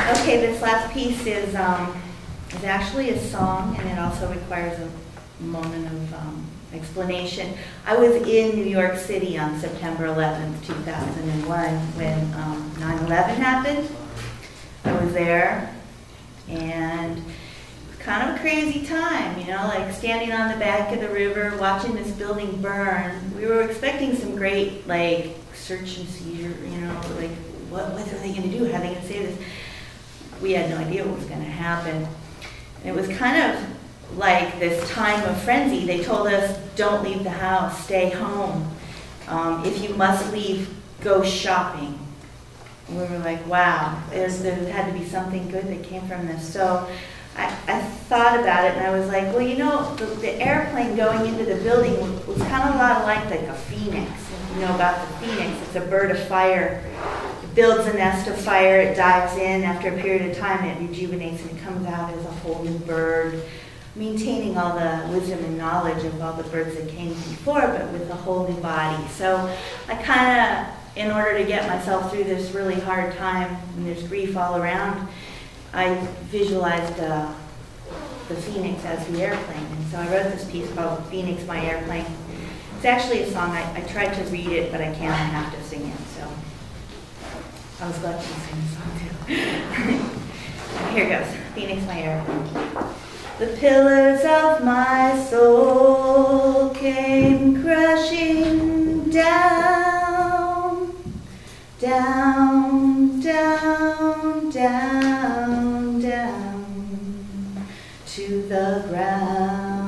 Okay, this last piece is actually a song, and it also requires a moment of explanation. I was in New York City on September 11th, 2001, when 9/11 happened. I was there, and kind of a crazy time, you know, like standing on the back of the river, watching this building burn. We were expecting some great, like, search and seizure, you know, like, what are they going to do? How are they going to save this? We had no idea what was going to happen. And it was kind of like this time of frenzy. They told us, don't leave the house, stay home. If you must leave, go shopping. And we were like, wow, there had to be something good that came from this. So I thought about it, and I was like, well, you know, the airplane going into the building was kind of a lot like a phoenix. You know about the phoenix, it's a bird of fire. It builds a nest of fire, it dives in, after a period of time it rejuvenates and it comes out as a whole new bird, maintaining all the wisdom and knowledge of all the birds that came before, but with a whole new body. So I kind of, in order to get myself through this really hard time, and there's grief all around, I visualized the phoenix as the airplane. And so I wrote this piece called Phoenix, My Airplane. It's actually a song. I tried to read it, but I can't. I have to sing it. So I was glad to sing the song too. Here goes. Phoenix, My Airplane. The pillars of my soul came crashing down, down, down, down, down to the ground.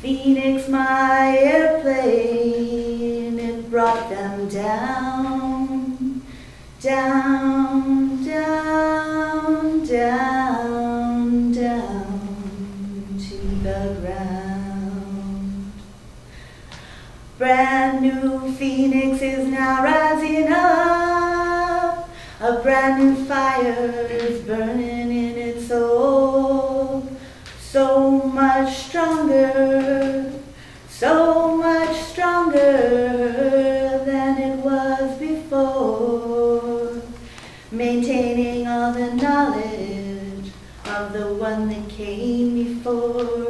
Phoenix, my airplane, it brought them down, down, down, down, down to the ground. Brand new Phoenix is now rising up. A brand new fire is burning in its soul. So much stronger, so much stronger than it was before. Maintaining all the knowledge of the one that came before.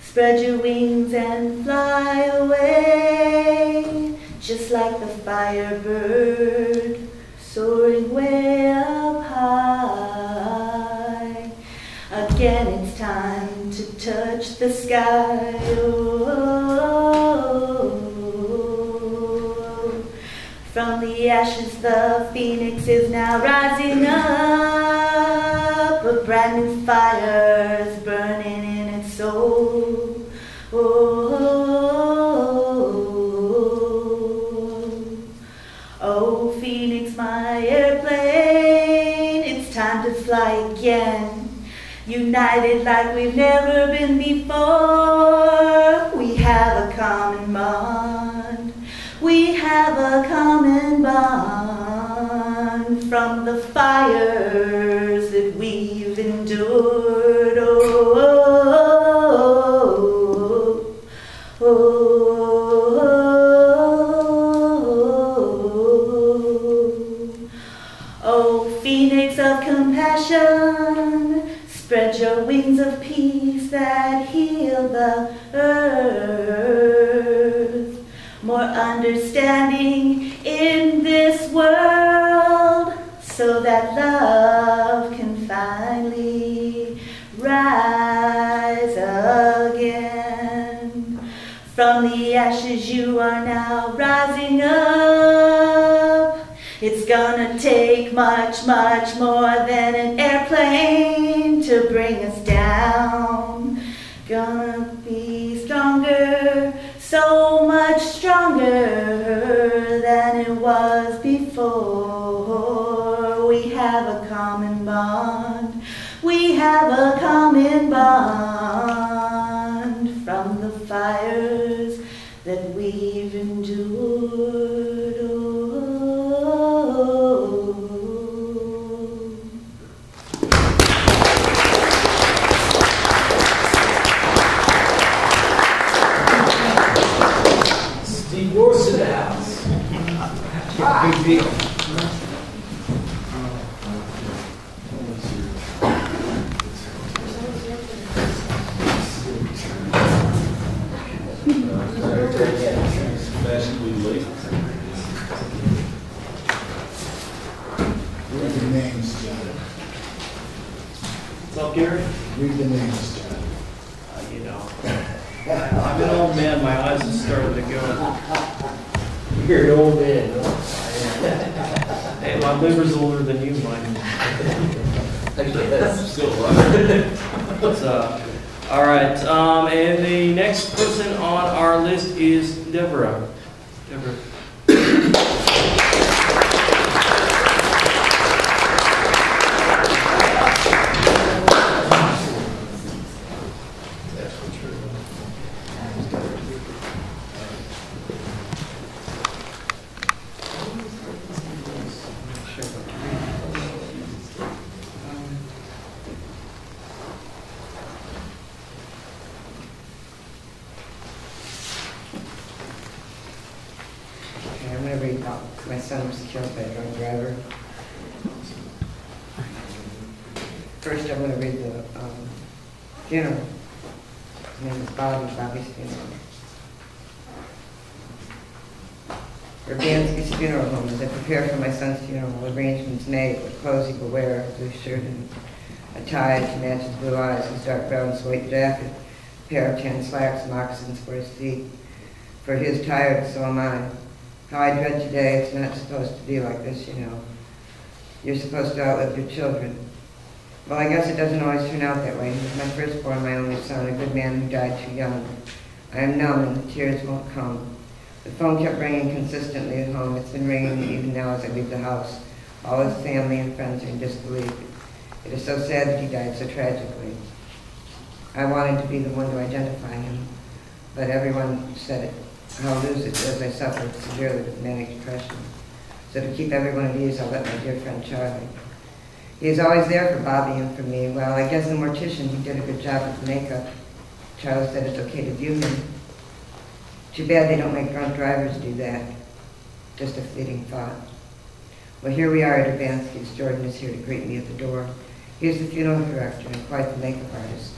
Spread your wings and fly away, just like the firebird soaring way up high. Again it's time to touch the sky. Oh, from the ashes the phoenix is now rising up. A brand new fire is burning in its soul. Oh, Phoenix, my airplane, it's time to fly again. United like we've never been before. We have a common bond. We have a common bond from the fires that we've endured. Oh, Phoenix of compassion, spread your wings of peace that heal the earth. More understanding in this world, so that love can finally rise again. From the ashes you are now rising up. It's gonna take much, much more than an airplane to bring us down. Gonna be stronger, so much stronger than it was before. We have a common bond. We have a common bond from the fires that we've endured. Oh. Fashionably late. Read the names, John. What's up, Gary? Read the names, John. You know, I'm an old man. My eyes have started to go. You're an old man, no? Hey, my liver's older than you, mine. I guess. Still alive. All right, and the next person on our list is Deborah. Deborah. I'm going to read about my son was killed by a drunk driver. First, I'm going to read the funeral. His name is Bobby's funeral. Urbanski's funeral home. As I prepare for my son's funeral, arrangements made with clothes he will wear, a blue shirt and a tie to match his blue eyes, his dark brown suede jacket, a pair of tan slacks, moccasins for his feet. For he is tired, so am I. How I dread today. It's not supposed to be like this, you know. You're supposed to outlive your children. Well, I guess it doesn't always turn out that way. He was my firstborn, my only son, a good man who died too young. I am numb and the tears won't come. The phone kept ringing consistently at home. It's been ringing even now as I leave the house. All his family and friends are in disbelief. It is so sad that he died so tragically. I wanted to be the one to identify him, but everyone said it. I'll lose it as I suffered severely with manic depression. So to keep everyone at ease, I'll let my dear friend Charlie. He is always there for Bobby and for me. Well, I guess the mortician, he did a good job with makeup. Charlie said it's okay to view him. Too bad they don't make drunk drivers do that. Just a fleeting thought. Well, here we are at Urbanski's. Jordan is here to greet me at the door. He is the funeral director and quite the makeup artist.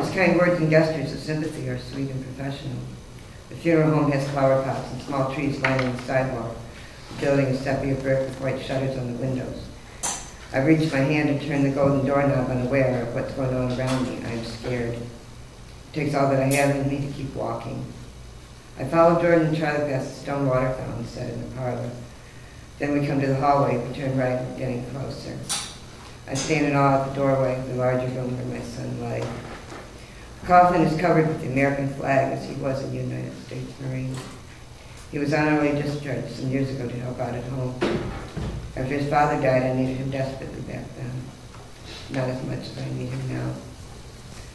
His kind words and gestures of sympathy are sweet and professional. The funeral home has flower pots and small trees lining the sidewalk. The building is sepia brick with white shutters on the windows. I reach my hand to turn the golden doorknob unaware of what's going on around me. I am scared. It takes all that I have in me to keep walking. I follow Jordan and Charlie past the stone water fountain set in the parlor. Then we come to the hallway. We turn right, getting closer. I stand in awe at the doorway of the larger room where my son lay. The coffin is covered with the American flag as he was a United States Marine. He was honorably discharged some years ago to help out at home. After his father died, I needed him desperately back then. Not as much as I need him now.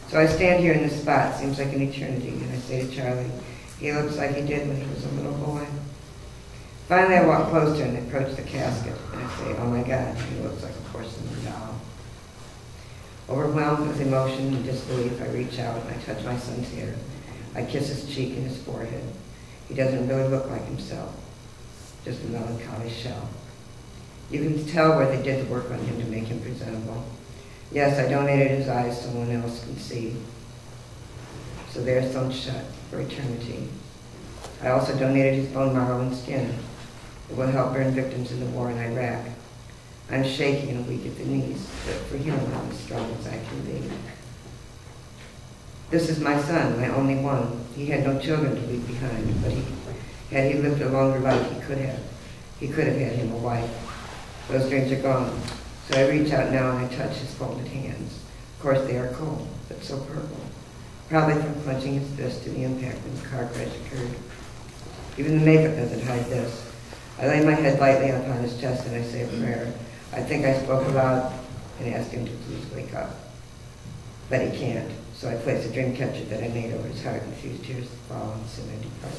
So I stand here in this spot, seems like an eternity, and I say to Charlie, he looks like he did when he was a little boy. Finally, I walk closer and approach the casket, and I say, oh my God, he looks like a porcelain doll. Overwhelmed with emotion and disbelief, I reach out and I touch my son's hair. I kiss his cheek and his forehead. He doesn't really look like himself, just a melancholy shell. You can tell where they did the work on him to make him presentable. Yes, I donated his eyes so no one else can see. So they're sewn shut for eternity. I also donated his bone marrow and skin. It will help burn victims in the war in Iraq. I'm shaky and weak at the knees, but for him I'm as strong as I can be. This is my son, my only one. He had no children to leave behind, but had he lived a longer life, he could have. He could have had him a wife. Those dreams are gone. So I reach out now and I touch his folded hands. Of course they are cold, but so purple. Probably from clenching his fist to the impact when the car crash occurred. Even the makeup doesn't hide this. I lay my head lightly upon his chest and I say a prayer. I think I spoke aloud and asked him to please wake up. But he can't, so I place a dream catcher that I made over his heart and a few tears fall and soon I depart.